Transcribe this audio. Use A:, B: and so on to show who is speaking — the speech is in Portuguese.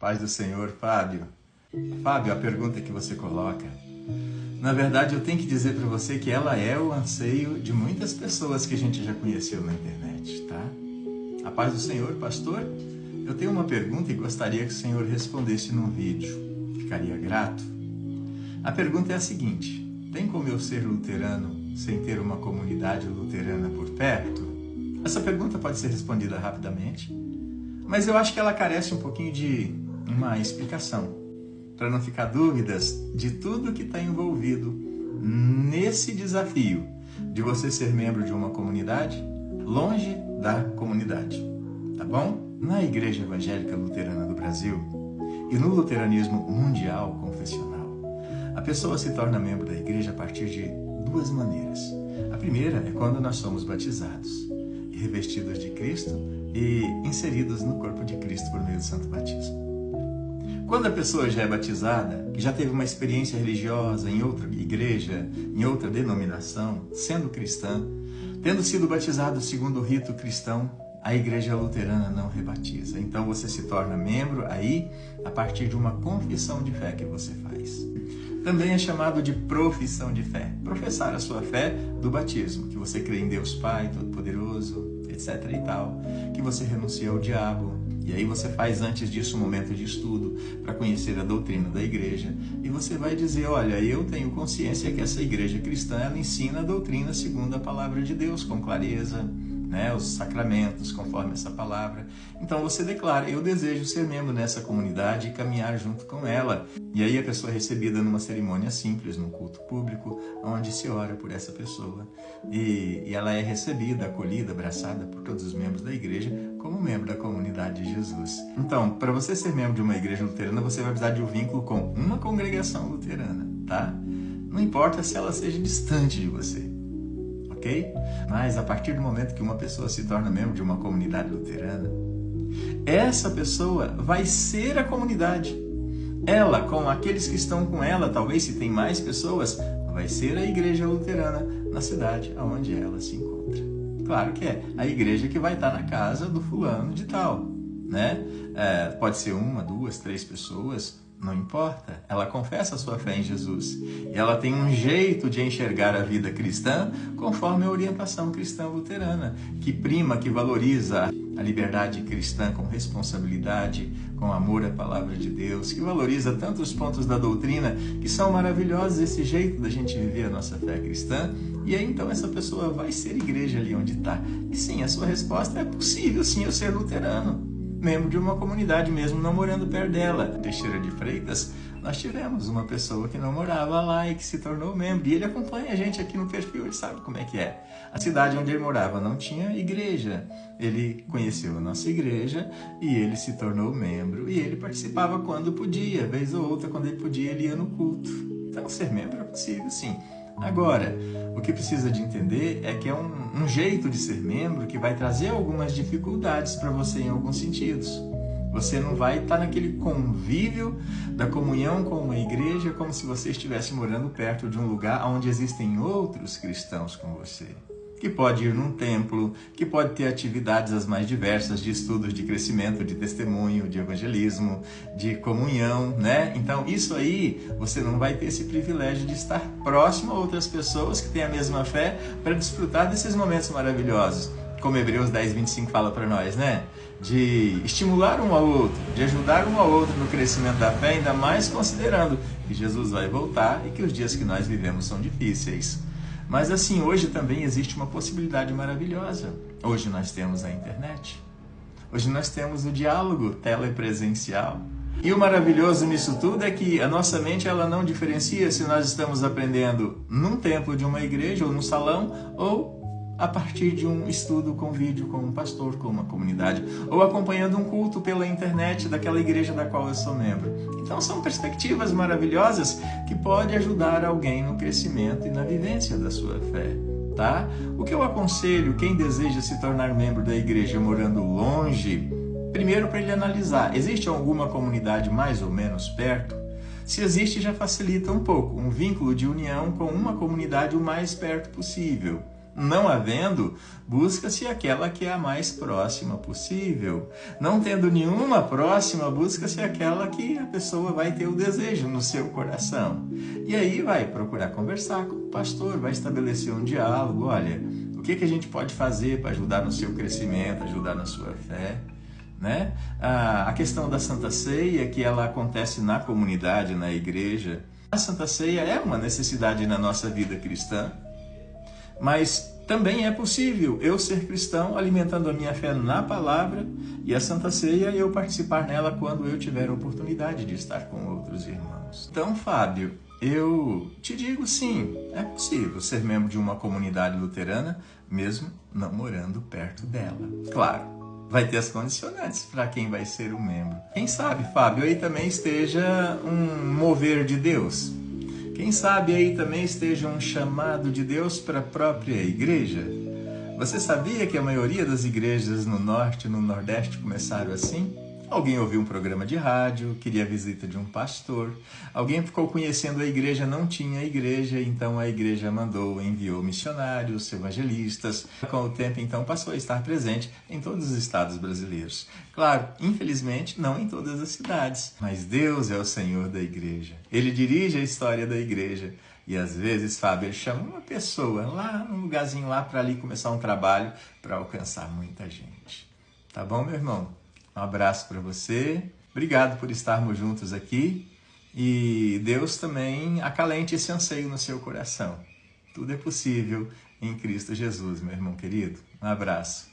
A: Paz do Senhor, Fábio. Fábio, a pergunta que você coloca, na verdade eu tenho que dizer para você que ela é o anseio de muitas pessoas que a gente já conheceu na internet, tá? A paz do Senhor, pastor, eu tenho uma pergunta e gostaria que o Senhor respondesse num vídeo. Ficaria grato. A pergunta é a seguinte: tem como eu ser luterano sem ter uma comunidade luterana por perto? Essa pergunta pode ser respondida rapidamente, mas eu acho que ela carece um pouquinho de uma explicação, para não ficar dúvidas de tudo que está envolvido nesse desafio de você ser membro de uma comunidade longe da comunidade, tá bom? Na Igreja Evangélica Luterana do Brasil e no luteranismo mundial confessional, a pessoa se torna membro da igreja a partir de duas maneiras. A primeira é quando nós somos batizados e revestidos de Cristo e inseridos no corpo de Cristo por meio do santo batismo. Quando a pessoa já é batizada, que já teve uma experiência religiosa em outra igreja, em outra denominação, sendo cristã, tendo sido batizado segundo o rito cristão, a igreja luterana não rebatiza. Então você se torna membro aí a partir de uma confissão de fé que você faz. Também é chamado de profissão de fé. Professar a sua fé do batismo, que você crê em Deus Pai Todo-Poderoso, etc. e tal, que você renuncia ao diabo. E aí você faz antes disso um momento de estudo para conhecer a doutrina da igreja. E você vai dizer, olha, eu tenho consciência que essa igreja cristã, ela ensina a doutrina segundo a palavra de Deus, com clareza, né, os sacramentos, conforme essa palavra. Então você declara, eu desejo ser membro nessa comunidade e caminhar junto com ela. E aí a pessoa é recebida numa cerimônia simples, num culto público, onde se ora por essa pessoa. E ela é recebida, acolhida, abraçada por todos os membros da igreja, como membro da comunidade de Jesus. Então, para você ser membro de uma igreja luterana, você vai precisar de um vínculo com uma congregação luterana, tá? Não importa se ela seja distante de você. Ok? Mas a partir do momento que uma pessoa se torna membro de uma comunidade luterana, essa pessoa vai ser a comunidade. Ela, com aqueles que estão com ela, talvez se tem mais pessoas, vai ser a igreja luterana na cidade onde ela se encontra. Claro que é a igreja que vai estar na casa do fulano de tal, né? Pode ser uma, duas, três pessoas, não importa, ela confessa a sua fé em Jesus e ela tem um jeito de enxergar a vida cristã conforme a orientação cristã luterana, que prima, que valoriza a liberdade cristã com responsabilidade, com amor à palavra de Deus, que valoriza tantos pontos da doutrina que são maravilhosos, esse jeito da gente viver a nossa fé cristã. E aí então essa pessoa vai ser igreja ali onde está. E sim, a sua resposta é possível sim eu ser luterano, membro de uma comunidade, mesmo não morando perto dela. Em Teixeira de Freitas, nós tivemos uma pessoa que não morava lá e que se tornou membro. E ele acompanha a gente aqui no perfil, ele sabe como é que é. A cidade onde ele morava não tinha igreja. Ele conheceu a nossa igreja e ele se tornou membro. E ele participava quando podia, vez ou outra, quando ele podia, ele ia no culto. Então, ser membro é possível, sim. Agora, o que precisa de entender é que é um jeito de ser membro que vai trazer algumas dificuldades para você em alguns sentidos. Você não vai estar naquele convívio da comunhão com uma igreja como se você estivesse morando perto de um lugar onde existem outros cristãos com você. Que pode ir num templo, que pode ter atividades as mais diversas de estudos, de crescimento, de testemunho, de evangelismo, de comunhão, né? Então, isso aí, você não vai ter esse privilégio de estar próximo a outras pessoas que têm a mesma fé para desfrutar desses momentos maravilhosos. Como Hebreus 10:25 fala para nós, né? De estimular um ao outro, de ajudar um ao outro no crescimento da fé, ainda mais considerando que Jesus vai voltar e que os dias que nós vivemos são difíceis. Mas assim, hoje também existe uma possibilidade maravilhosa. Hoje nós temos a internet. Hoje nós temos o diálogo telepresencial. E o maravilhoso nisso tudo é que a nossa mente ela não diferencia se nós estamos aprendendo num templo de uma igreja ou num salão ou a partir de um estudo com vídeo, com um pastor, com uma comunidade, ou acompanhando um culto pela internet daquela igreja da qual eu sou membro. Então são perspectivas maravilhosas que podem ajudar alguém no crescimento e na vivência da sua fé, tá? O que eu aconselho quem deseja se tornar membro da igreja morando longe, primeiro para ele analisar, existe alguma comunidade mais ou menos perto? Se existe, já facilita um pouco, um vínculo de união com uma comunidade o mais perto possível. Não havendo, busca-se aquela que é a mais próxima possível. Não tendo nenhuma próxima, busca-se aquela que a pessoa vai ter o desejo no seu coração. E aí vai procurar conversar com o pastor, vai estabelecer um diálogo. Olha, o que a gente pode fazer para ajudar no seu crescimento, ajudar na sua fé? Né? A questão da Santa Ceia, que ela acontece na comunidade, na igreja. A Santa Ceia é uma necessidade na nossa vida cristã, mas também é possível eu ser cristão alimentando a minha fé na palavra e a Santa Ceia eu participar nela quando eu tiver a oportunidade de estar com outros irmãos. Então, Fábio, eu te digo sim, é possível ser membro de uma comunidade luterana mesmo não morando perto dela. Claro, vai ter as condicionantes para quem vai ser o membro. Quem sabe, Fábio, aí também esteja um mover de Deus. Quem sabe aí também esteja um chamado de Deus para a própria igreja. Você sabia que a maioria das igrejas no norte e no nordeste começaram assim? Alguém ouviu um programa de rádio, queria a visita de um pastor. Alguém ficou conhecendo a igreja, não tinha igreja, então a igreja enviou missionários, evangelistas. Com o tempo, então, passou a estar presente em todos os estados brasileiros. Claro, infelizmente, não em todas as cidades. Mas Deus é o Senhor da igreja. Ele dirige a história da igreja. E às vezes, Fábio, ele chama uma pessoa lá, num lugarzinho lá, para ali começar um trabalho para alcançar muita gente. Tá bom, meu irmão? Um abraço para você, obrigado por estarmos juntos aqui e Deus também acalente esse anseio no seu coração. Tudo é possível em Cristo Jesus, meu irmão querido. Um abraço.